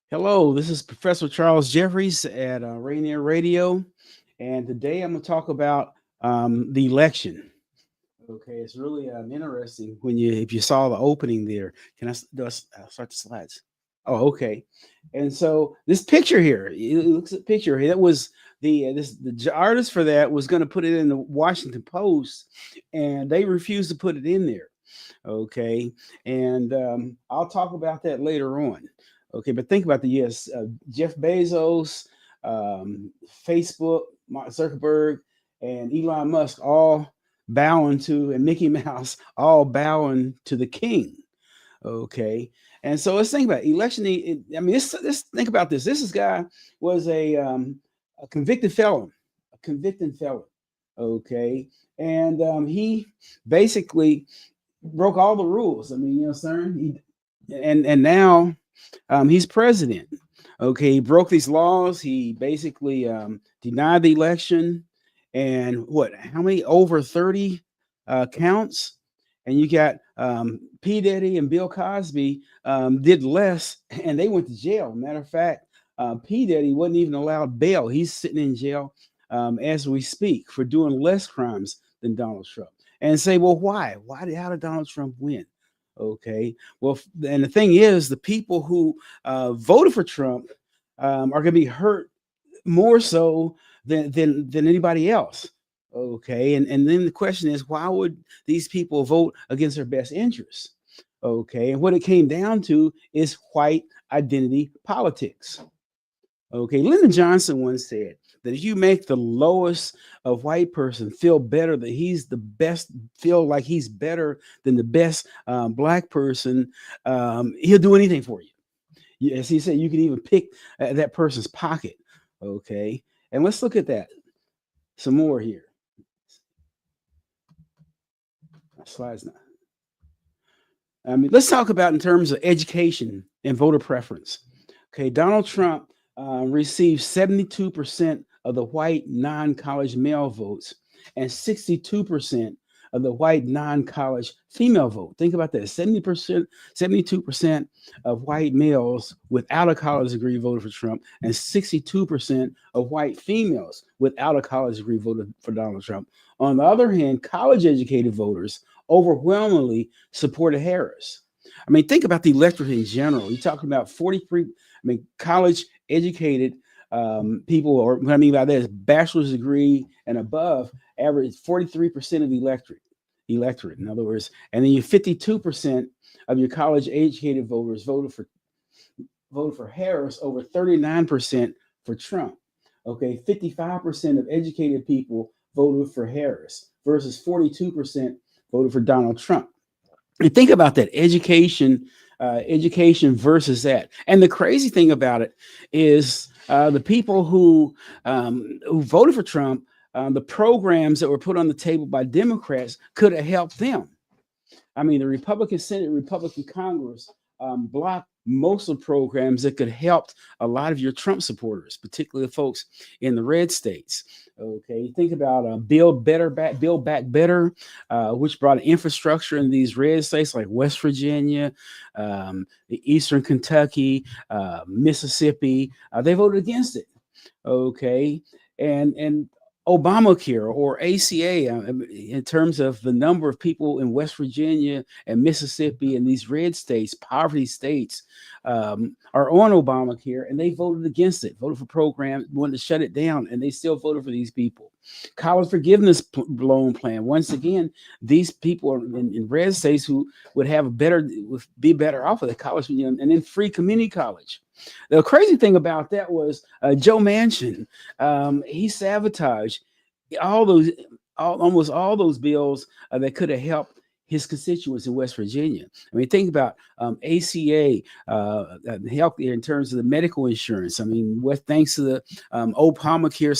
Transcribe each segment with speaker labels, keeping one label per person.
Speaker 1: Hello, this is Professor Charles Jeffries at Rainier Radio, and today I'm going to talk about the election. Okay, it's really interesting if you saw the opening there. Can I start the slides? Oh, okay. And so this picture here, it looks at the picture here. That was the artist for that was going to put it in the Washington Post, and they refused to put it in there. Okay, and I'll talk about that later on. Okay, but think about Jeff Bezos, Facebook, Mark Zuckerberg, and Elon Musk all bowing to, and Mickey Mouse all bowing to the king. Okay, and so let's think about election. Let's think about this. This guy was a convicted felon, Okay, and he basically broke all the rules. Sir. And now. He's president. Okay, he broke these laws. He basically denied the election, and how many? Over 30 counts. And you got P. Diddy and Bill Cosby did less, and they went to jail. Matter of fact, P. Diddy wasn't even allowed bail. He's sitting in jail as we speak for doing less crimes than Donald Trump. And say, well, why? How did Donald Trump win? Okay, well, and the thing is, the people who voted for Trump are going to be hurt more so than anybody else. Okay, and then the question is, why would these people vote against their best interests? Okay, and what it came down to is white identity politics. Okay, Lyndon Johnson once said that if you make the lowest of white person feel better, that he's the best, feel like he's better than the best black person, he'll do anything for you. As he said, you can even pick that person's pocket. Okay, and let's look at that some more here. My slide's not. Let's talk about in terms of education and voter preference. Okay, Donald Trump received 72% of the white non-college male votes and 62% of the white non-college female vote. Think about that. 72% of white males without a college degree voted for Trump, and 62% of white females without a college degree voted for Donald Trump. On the other hand, college-educated voters overwhelmingly supported Harris. Think about the electorate in general. You're talking about 43, college-educated people, or what I mean by that is bachelor's degree and above, average 43% of the electorate. In other words, and then you 52% of your college-educated voters voted for Harris, over 39% for Trump. Okay, 55% of educated people voted for Harris versus 42% voted for Donald Trump. And think about that, education versus that. And the crazy thing about it is the people who voted for Trump, the programs that were put on the table by Democrats could have helped them. The Republican Senate, Republican Congress blocked most of the programs that could help a lot of your Trump supporters, particularly the folks in the red states. Okay, think about Build Back Better, which brought infrastructure in these red states like West Virginia, Eastern Kentucky, Mississippi. They voted against it. Okay, and Obamacare or ACA, in terms of the number of people in West Virginia and Mississippi and these red states, poverty states, are on Obamacare, and they voted against it, voted for programs, wanted to shut it down, and they still voted for these people. College forgiveness loan plan. Once again, these people in red states who would be better off with the college, and then free community college. The crazy thing about that was Joe Manchin. He sabotaged all those, almost all those bills that could have helped his constituents in West Virginia. I mean, think about ACA, healthcare in terms of the medical insurance. I mean, thanks to the Obamacare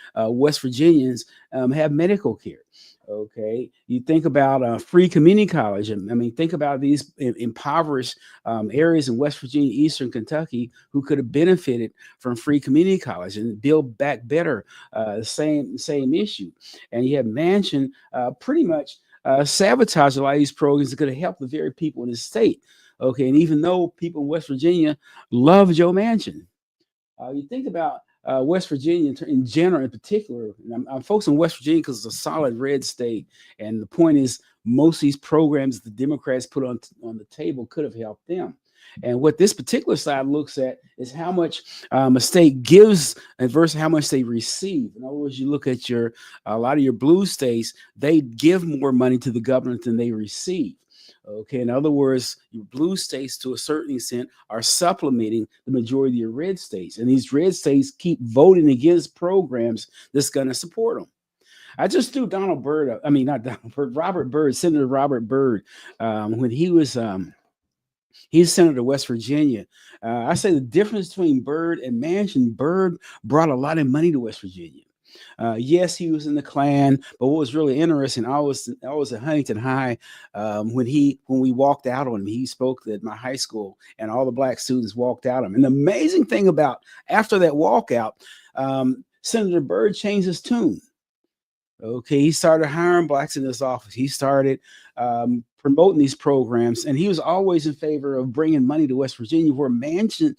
Speaker 1: / ACA, West Virginians have medical care. Okay, you think about free community college. I mean, think about these impoverished areas in West Virginia, Eastern Kentucky, who could have benefited from free community college and build back better. Same issue. And you have Manchin pretty much sabotage a lot of these programs that could have helped the very people in the state. Okay, and even though people in West Virginia love Joe Manchin, you think about West Virginia in general, in particular, and I'm focusing on West Virginia because it's a solid red state. And the point is, most of these programs the Democrats put on the table could have helped them. And what this particular slide looks at is how much a state gives versus how much they receive. In other words, you look at a lot of your blue states, they give more money to the government than they receive. Okay, in other words, your blue states, to a certain extent, are supplementing the majority of your red states. And these red states keep voting against programs that's going to support them. I just threw Donald Byrd up. I mean, not Donald Byrd, Robert Byrd, Senator Robert Byrd, when he was he's Senator of West Virginia. I say the difference between Byrd and Manchin, Byrd brought a lot of money to West Virginia. Yes, he was in the Klan, but what was really interesting, I was at Huntington High when we walked out on him. He spoke at my high school, and all the black students walked out on him. And the amazing thing about after that walkout, Senator Byrd changed his tune. Okay, he started hiring blacks in his office. He started promoting these programs, and he was always in favor of bringing money to West Virginia, where Manchin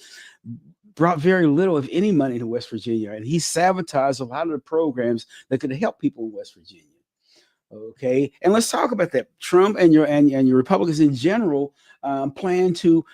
Speaker 1: brought very little, if any, money to West Virginia, and he sabotaged a lot of the programs that could help people in West Virginia. Okay, and let's talk about that. Trump and your Republicans in general plan to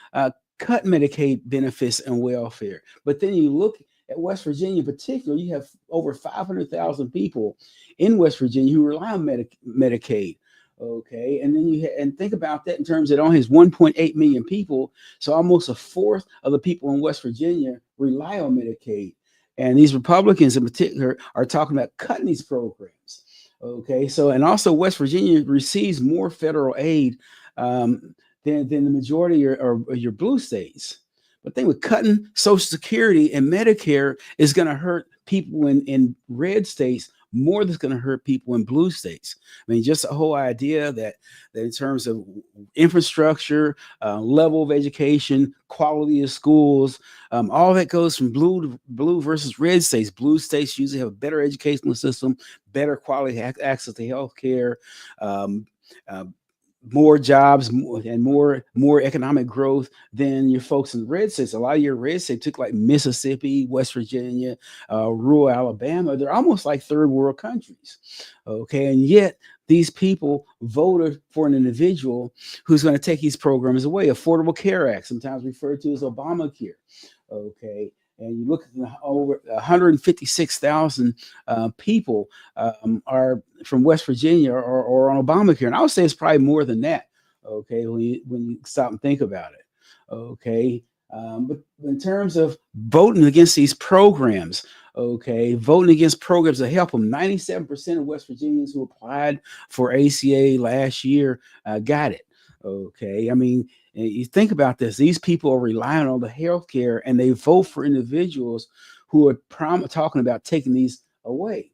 Speaker 1: cut Medicaid benefits and welfare, but then you look at West Virginia in particular, you have over 500,000 people in West Virginia who rely on Medicaid. Okay, and then and think about that in terms that it only has 1.8 million people, so almost a fourth of the people in West Virginia rely on Medicaid. And these Republicans in particular are talking about cutting these programs. Okay, so and also West Virginia receives more federal aid than the majority of your blue states. But the thing with cutting Social Security and Medicare is going to hurt people in red states more than it's going to hurt people in blue states. I mean, just the whole idea that in terms of infrastructure, level of education, quality of schools, all that goes from blue versus red states. Blue states usually have a better educational system, better quality access to health care, more jobs and more economic growth than your folks in the red states. A lot of your red states took like Mississippi, West Virginia, rural Alabama. They're almost like third world countries. Okay, and yet these people voted for an individual who's going to take these programs away. Affordable Care Act, sometimes referred to as Obamacare. Okay. And you look at over 156,000 people are from West Virginia or on Obamacare. And I would say it's probably more than that, okay, when you stop and think about it, okay? But in terms of voting against these programs, okay, voting against programs that help them, 97% of West Virginians who applied for ACA last year got it, okay? I mean, and you think about this, these people are relying on the health care and they vote for individuals who are talking about taking these away.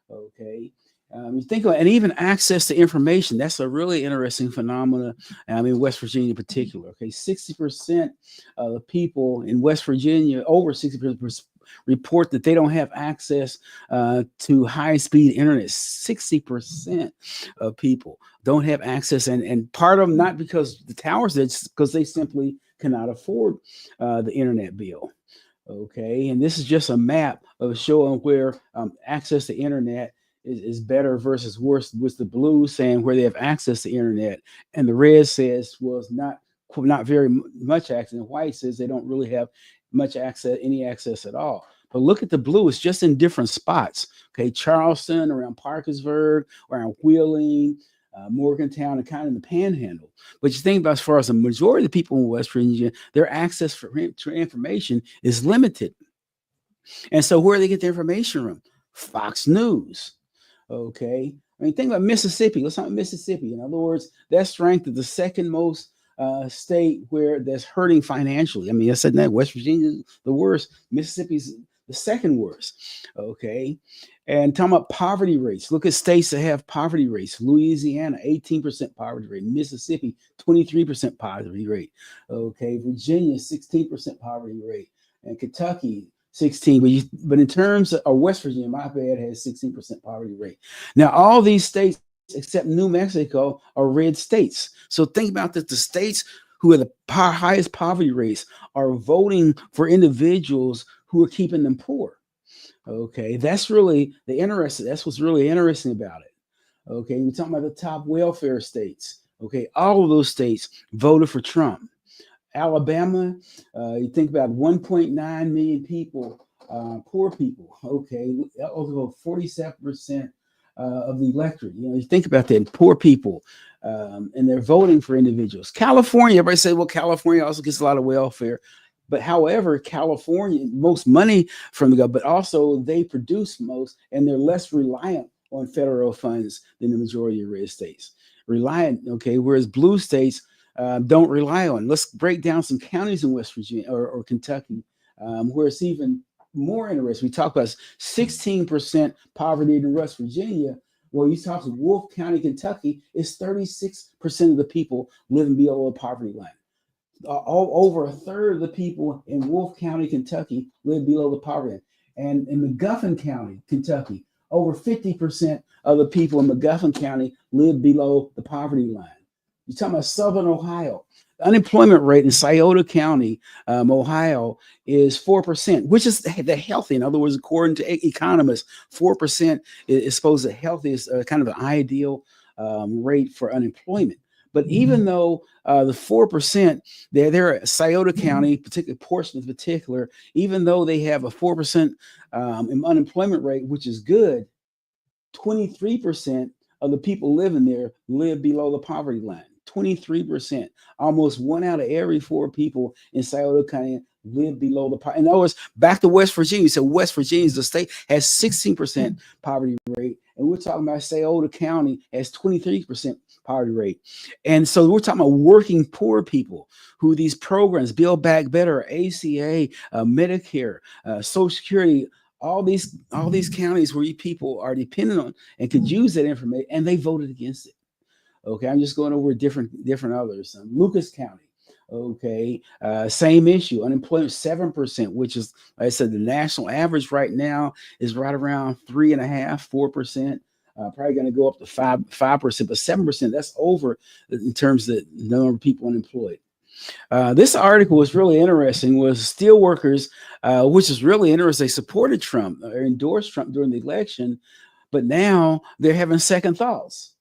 Speaker 1: Okay. You think about, and even access to information, that's a really interesting phenomenon. I mean, West Virginia in particular. Okay. 60% of the people in West Virginia, over 60%, report that they don't have access to high-speed internet. 60% of people don't have access, and part of them not because the towers, it's because they simply cannot afford the internet bill. Okay, and this is just a map of showing where access to internet is better versus worse, with the blue saying where they have access to internet, and the red says was not very much access, and white says they don't really have much access, any access at all. But look at the blue; it's just in different spots. Okay, Charleston, around Parkersburg, around Wheeling, Morgantown, and kind of in the Panhandle. But you think about, as far as the majority of the people in West Virginia, their access to information is limited. And so where do they get their information from? Fox News. Okay. I mean, think about Mississippi. Let's talk about Mississippi. In other words, that's ranked as the second most state where that's hurting financially. I mean, I said that West Virginia's the worst. Mississippi's the second worst. Okay. And talking about poverty rates, look at states that have poverty rates. Louisiana, 18% poverty rate. Mississippi, 23% poverty rate. Okay. Virginia, 16% poverty rate. And Kentucky, 16, but in terms of West Virginia, my bad, has 16% poverty rate. Now, all these states except New Mexico are red states. So think about that. The states who are the highest poverty rates are voting for individuals who are keeping them poor. Okay, that's what's really interesting about it. Okay, we're talking about the top welfare states. Okay, all of those states voted for Trump. Alabama, you think about 1.9 million people, poor people. Okay, over 47% of the electorate. You think about that, poor people, and they're voting for individuals. California, everybody say, well, California also gets a lot of welfare. But however, California, most money from the government, but also they produce most, and they're less reliant on federal funds than the majority of red states. Okay, whereas blue states don't rely on. Let's break down some counties in West Virginia or Kentucky, where it's even more interesting. We talk about 16% poverty in West Virginia. Well, you talk to Wolfe County, Kentucky, it's 36% of the people living below the poverty line. Over a third of the people in Wolfe County, Kentucky, live below the poverty line. And in McGuffin County, Kentucky, over 50% of the people in McGuffin County live below the poverty line. You're talking about Southern Ohio. The unemployment rate in Scioto County, Ohio, is 4%, which is the healthy. In other words, according to economists, 4% is supposed to healthiest, kind of an ideal rate for unemployment. But even though the 4%, they're Scioto County, particular portion in particular, even though they have a 4% unemployment rate, which is good, 23% of the people living there live below the poverty line. 23%, almost 1 out of every 4 people in Scioto County live below the poverty. In other words, back to West Virginia. So West Virginia, the state, has 16% poverty rate, and we're talking about Scioto County has 23% poverty rate. And so we're talking about working poor people who these programs, Build Back Better, ACA, Medicare, Social Security, all these counties where you people are dependent on and could use that information, and they voted against it. Okay, I'm just going over different others. Lucas County, okay, same issue. Unemployment 7%, which is, like I said, the national average right now is right around 3.5%, 4%. Probably going to go up to 5%, but 7%, that's over in terms of the number of people unemployed. This article was really interesting. Was steelworkers, which is really interesting. They supported Trump or endorsed Trump during the election, but now they're having second thoughts.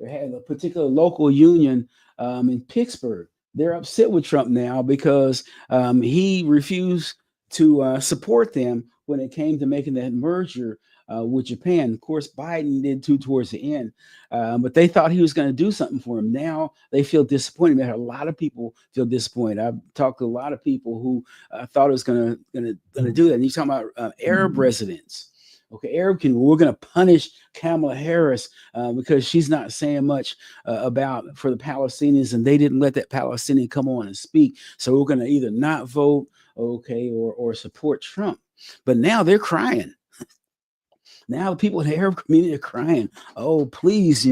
Speaker 1: They had a particular local union in Pittsburgh. They're upset with Trump now because he refused to support them when it came to making that merger with Japan. Of course, Biden did too towards the end, but they thought he was going to do something for them. Now they feel disappointed. A lot of people feel disappointed. I've talked to a lot of people who thought it was going to do that. And you're talking about Arab residents. Okay, we're going to punish Kamala Harris because she's not saying much for the Palestinians, and they didn't let that Palestinian come on and speak. So we're going to either not vote, okay, or support Trump. But now they're crying. Now the people in the Arab community are crying, oh, please,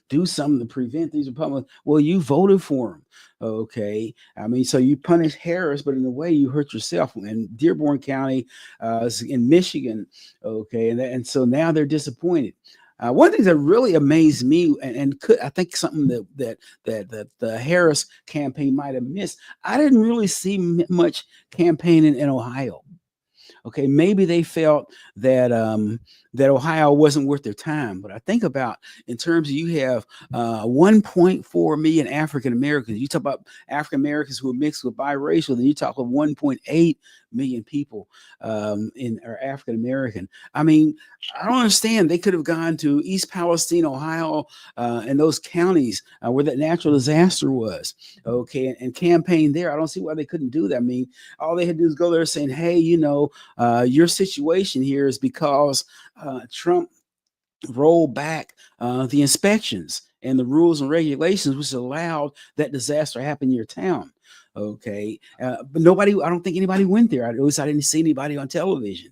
Speaker 1: do something to prevent these Republicans. Well, you voted for them. Okay. I mean, so you punish Harris, but in a way you hurt yourself. And Dearborn County is in Michigan. Okay. And so now they're disappointed. One of the things that really amazed me, and I think something that the Harris campaign might have missed, I didn't really see much campaigning in Ohio. Okay, maybe they felt that that Ohio wasn't worth their time. But I think about, in terms of, you have 1.4 million African Americans. You talk about African Americans who are mixed with biracial, then you talk of 1.8 million people are African American. I mean, I don't understand. They could have gone to East Palestine, Ohio, and those counties where that natural disaster was, okay, and campaign there. I don't see why they couldn't do that. I mean, all they had to do is go there saying, hey, your situation here is because Trump rolled back the inspections and the rules and regulations which allowed that disaster to happen in your town. Okay. But I don't think anybody went there. At least I didn't see anybody on television.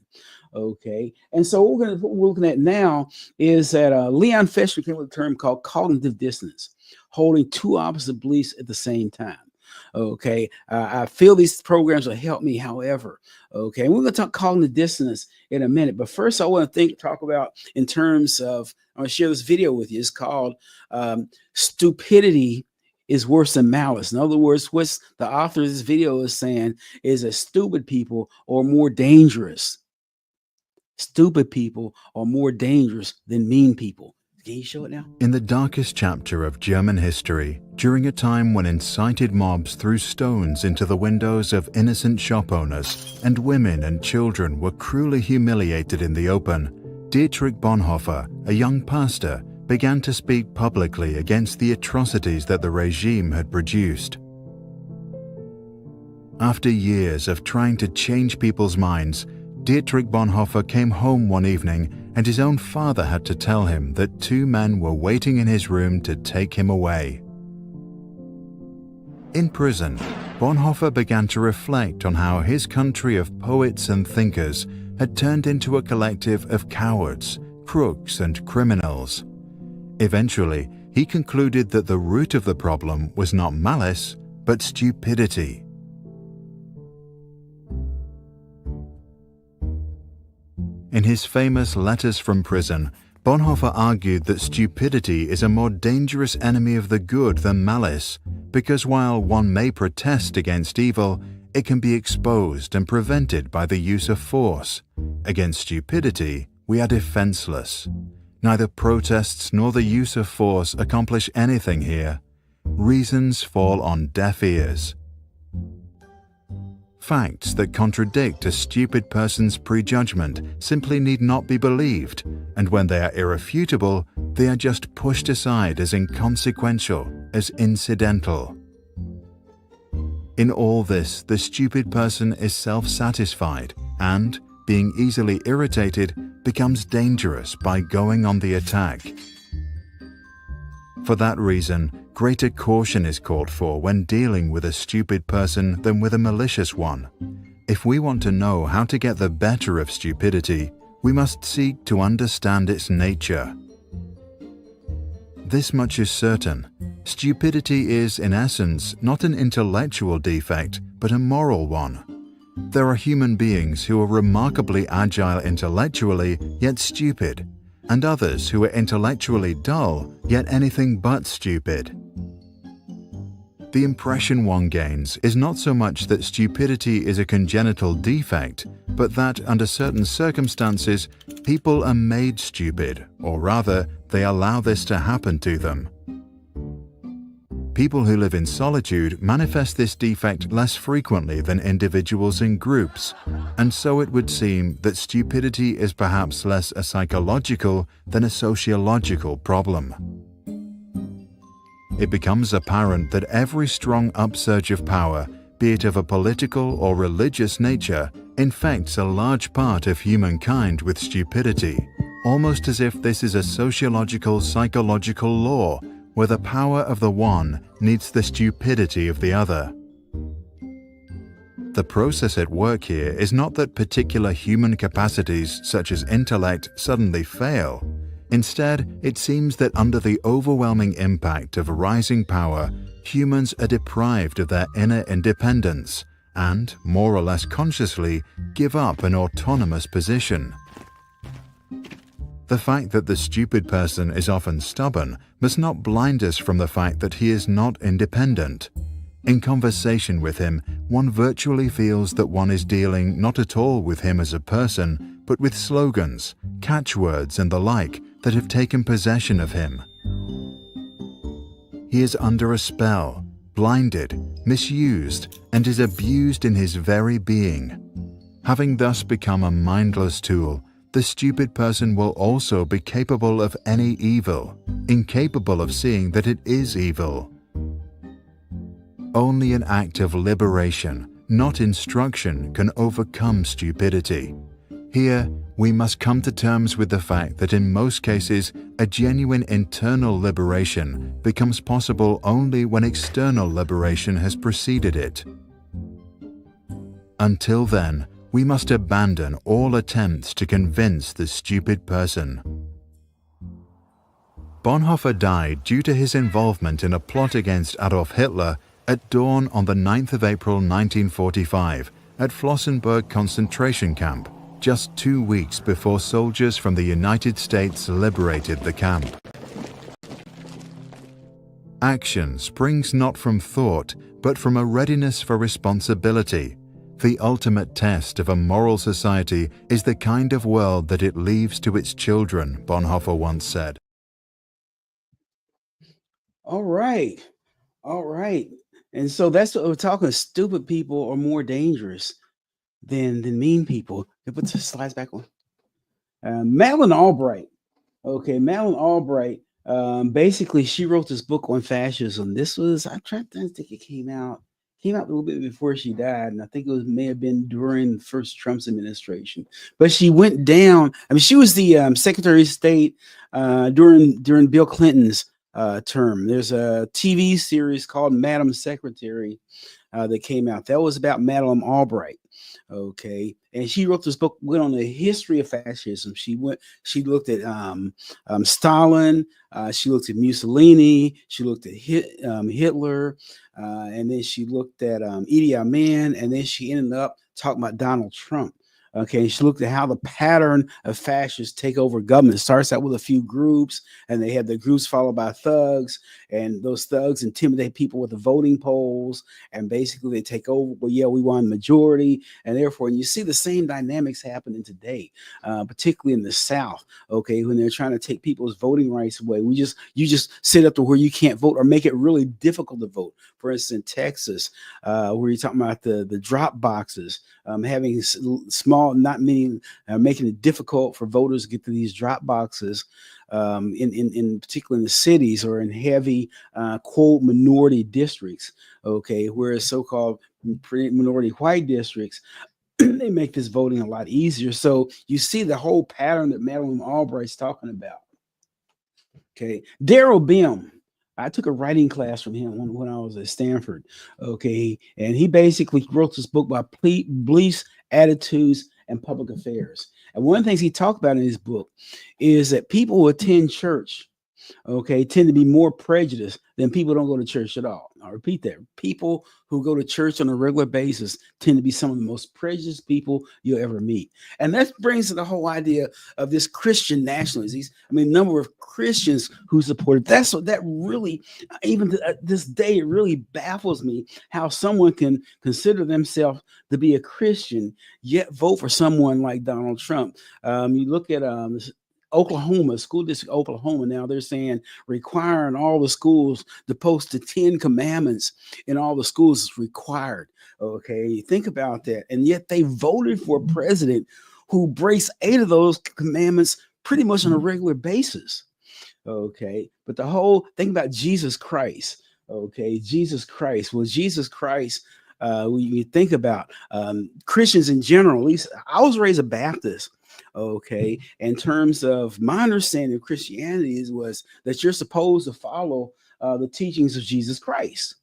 Speaker 1: Okay. And so what we're looking at now is that Leon Feshman came up with a term called cognitive dissonance, holding two opposite beliefs at the same time. Okay. I feel these programs will help me, however. Okay. And we're going to talk cognitive dissonance in a minute. But first, I want to talk about in terms of, I'm going to share this video with you. It's called Stupidity is Worse Than Malice. In other words, what the author of this video is saying is that stupid people are more dangerous. Stupid people are more dangerous than mean people. Can you show it now?
Speaker 2: In the darkest chapter of German history, during a time when incited mobs threw stones into the windows of innocent shop owners and women and children were cruelly humiliated in the open, Dietrich Bonhoeffer, a young pastor, began to speak publicly against the atrocities that the regime had produced. After years of trying to change people's minds, Dietrich Bonhoeffer came home one evening and his own father had to tell him that two men were waiting in his room to take him away. In prison, Bonhoeffer began to reflect on how his country of poets and thinkers had turned into a collective of cowards, crooks, and criminals. Eventually, he concluded that the root of the problem was not malice, but stupidity. In his famous Letters from Prison, Bonhoeffer argued that stupidity is a more dangerous enemy of the good than malice, because while one may protest against evil, it can be exposed and prevented by the use of force. Against stupidity, we are defenseless. Neither protests nor the use of force accomplish anything here. Reasons fall on deaf ears. Facts that contradict a stupid person's prejudgment simply need not be believed, and when they are irrefutable, they are just pushed aside as inconsequential, as incidental. In all this, the stupid person is self-satisfied and, being easily irritated, becomes dangerous by going on the attack. For that reason, greater caution is called for when dealing with a stupid person than with a malicious one. If we want to know how to get the better of stupidity, we must seek to understand its nature. This much is certain: stupidity is, in essence, not an intellectual defect, but a moral one. There are human beings who are remarkably agile intellectually, yet stupid, and others who are intellectually dull, yet anything but stupid. The impression one gains is not so much that stupidity is a congenital defect, but that under certain circumstances, people are made stupid, or rather, they allow this to happen to them. People who live in solitude manifest this defect less frequently than individuals in groups, and so it would seem that stupidity is perhaps less a psychological than a sociological problem. It becomes apparent that every strong upsurge of power, be it of a political or religious nature, infects a large part of humankind with stupidity, almost as if this is a sociological psychological law where the power of the one needs the stupidity of the other. The process at work here is not that particular human capacities such as intellect suddenly fail. Instead, it seems that under the overwhelming impact of rising power, humans are deprived of their inner independence and, more or less consciously, give up an autonomous position. The fact that the stupid person is often stubborn must not blind us from the fact that he is not independent. In conversation with him, one virtually feels that one is dealing not at all with him as a person, but with slogans, catchwords and the like that have taken possession of him. He is under a spell, blinded, misused, and is abused in his very being. Having thus become a mindless tool, the stupid person will also be capable of any evil, incapable of seeing that it is evil. Only an act of liberation, not instruction, can overcome stupidity. Here, we must come to terms with the fact that in most cases, a genuine internal liberation becomes possible only when external liberation has preceded it. Until then, we must abandon all attempts to convince the stupid person. Bonhoeffer died due to his involvement in a plot against Adolf Hitler at dawn on the 9th of April 1945 at Flossenburg concentration camp, just 2 weeks before soldiers from the United States liberated the camp. Action springs not from thought, but from a readiness for responsibility. The ultimate test of a moral society is the kind of world that it leaves to its children, Bonhoeffer once said.
Speaker 1: All right. And so that's what we're talking. Stupid people are more dangerous than mean people. Can put the slides back on. Madeleine Albright. Okay, Madeleine Albright. Basically, she wrote this book on fascism. This was, I think it came out a little bit before she died, and I think may have been during the first Trump's administration. But she went down. I mean, she was the Secretary of State during Bill Clinton's term. There's a TV series called Madam Secretary that came out. That was about Madeleine Albright. Okay, and she wrote this book, went on the history of fascism. She looked at Stalin, she looked at Mussolini, she looked at Hitler, and then she looked at Idi Amin, and then she ended up talking about Donald Trump. Okay, she looked at how the pattern of fascists take over government. It starts out with a few groups, and they have the groups followed by thugs, and those thugs intimidate people with the voting polls, and basically they take over. Well, yeah, we want a majority, and therefore, and you see the same dynamics happening today, particularly in the South. Okay, when they're trying to take people's voting rights away, you just sit up to where you can't vote, or make it really difficult to vote. For instance, in Texas, where you're talking about the drop boxes, having small, not many, making it difficult for voters to get to these drop boxes, in particular in the cities or in heavy quote minority districts. Okay, whereas so-called minority white districts, they make this voting a lot easier. So you see the whole pattern that Madeleine Albright's talking about. Okay, Darrell Bem. I took a writing class from him when I was at Stanford. Okay, and he basically wrote this book about beliefs, attitudes, and public affairs. And one of the things he talked about in his book is that people who attend church, okay, tend to be more prejudiced than people who don't go to church at all. I'll repeat that. People who go to church on a regular basis tend to be some of the most prejudiced people you'll ever meet. And that brings to the whole idea of this Christian nationalism. Number of Christians who support it. That really, even to this day, it really baffles me how someone can consider themselves to be a Christian, yet vote for someone like Donald Trump. You look at Oklahoma, school district Oklahoma, now they're saying requiring all the schools to post the 10 commandments in all the schools is required. Okay, think about that. And yet they voted for a president who breaks 8 of those commandments pretty much on a regular basis. Okay, but the whole thing about Jesus Christ. Okay, Jesus Christ. Well, Jesus Christ, when you think about Christians in general, at least I was raised a Baptist. Okay, in terms of my understanding of Christianity was that you're supposed to follow the teachings of Jesus Christ.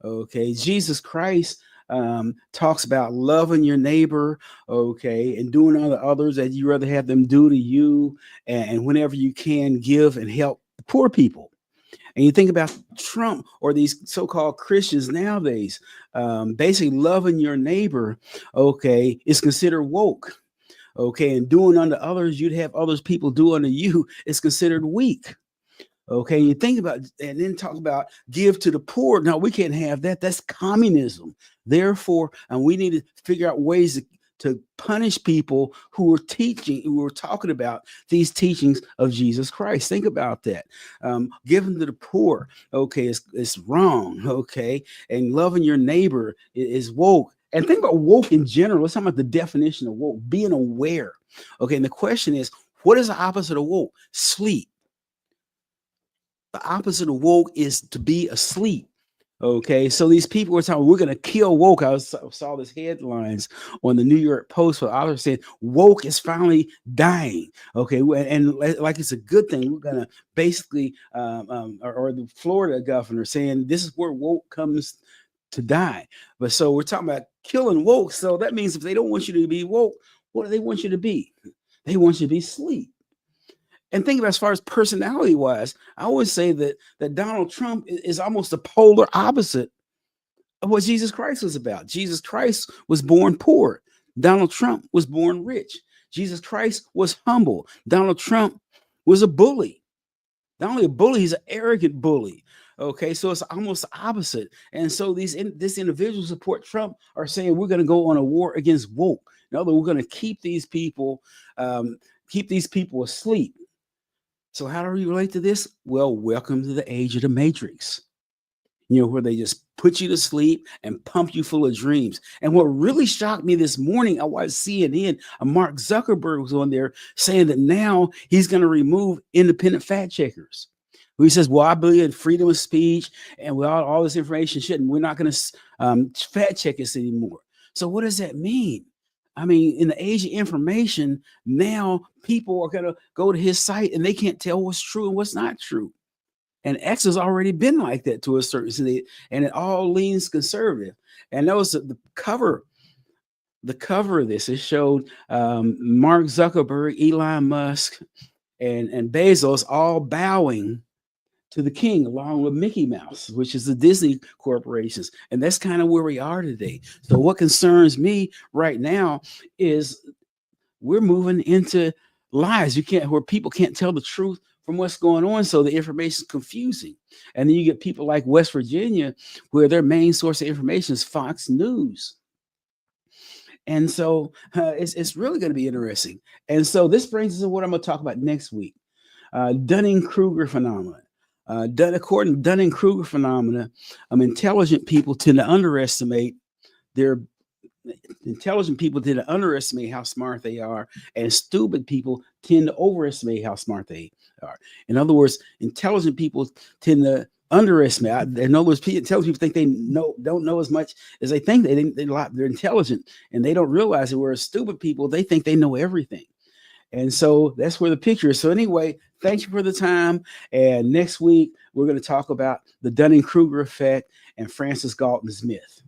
Speaker 1: Okay, Jesus Christ talks about loving your neighbor, okay, and doing unto others as you rather have them do to you, and whenever you can, give and help the poor people. And you think about Trump or these so-called Christians nowadays, basically loving your neighbor, okay, is considered woke. Okay, and doing unto others, you'd have others people do unto you, is considered weak. Okay, you think about, and then talk about give to the poor. No, we can't have that. That's communism. Therefore, and we need to figure out ways to punish people who were talking about these teachings of Jesus Christ. Think about that. Giving to the poor, okay, it's wrong, okay, and loving your neighbor is woke. And think about woke in general. Let's talk about the definition of woke, being aware. Okay, and the question is, what is the opposite of woke? Sleep. The opposite of woke is to be asleep. Okay, so these people were talking, we're going to kill woke. I saw this headlines on the New York Post where others said woke is finally dying. Okay, and like it's a good thing. We're going to basically, or the Florida governor saying this is where woke comes to die. But so we're talking about killing woke. So that means if they don't want you to be woke, what do they want you to be? They want you to be asleep. And think about as far as personality wise, I always say that Donald Trump is almost the polar opposite of what Jesus Christ was about. Jesus Christ was born poor. Donald Trump was born rich. Jesus Christ was humble. Donald Trump was a bully. Not only a bully, he's an arrogant bully. Okay, so it's almost the opposite. And so this individual support Trump are saying we're going to go on a war against woke. In other words, we're going to keep these people asleep. So how do we relate to this? Well, welcome to the age of the Matrix, where they just put you to sleep and pump you full of dreams. And what really shocked me this morning, I watched CNN, Mark Zuckerberg was on there saying that now he's going to remove independent fact checkers. He says, well, I believe in freedom of speech and all this information we're not going to fact check us anymore. So what does that mean? I mean, in the age of information, now people are going to go to his site and they can't tell what's true and what's not true. And X has already been like that to a certain extent, and it all leans conservative. And that was the cover of this. It showed Mark Zuckerberg, Elon Musk, and Bezos all bowing to the king, along with Mickey Mouse, which is the Disney corporations. And that's kind of where we are today. So what concerns me right now is we're moving into lies. Where people can't tell the truth from what's going on. So the information is confusing. And then you get people like West Virginia, where their main source of information is Fox News. And so it's really going to be interesting. And so this brings us to what I'm going to talk about next week. Dunning-Kruger phenomenon. According to Dunning-Kruger phenomena, intelligent people tend to underestimate how smart they are, and stupid people tend to overestimate how smart they are. In other words, intelligent people tend to underestimate. In other words, intelligent people think they don't know as much as they think. They're intelligent, and they don't realize it. Whereas stupid people, they think they know everything. And so that's where the picture is. So anyway, thank you for the time. And next week, we're going to talk about the Dunning-Kruger effect and Francis Galton's myth.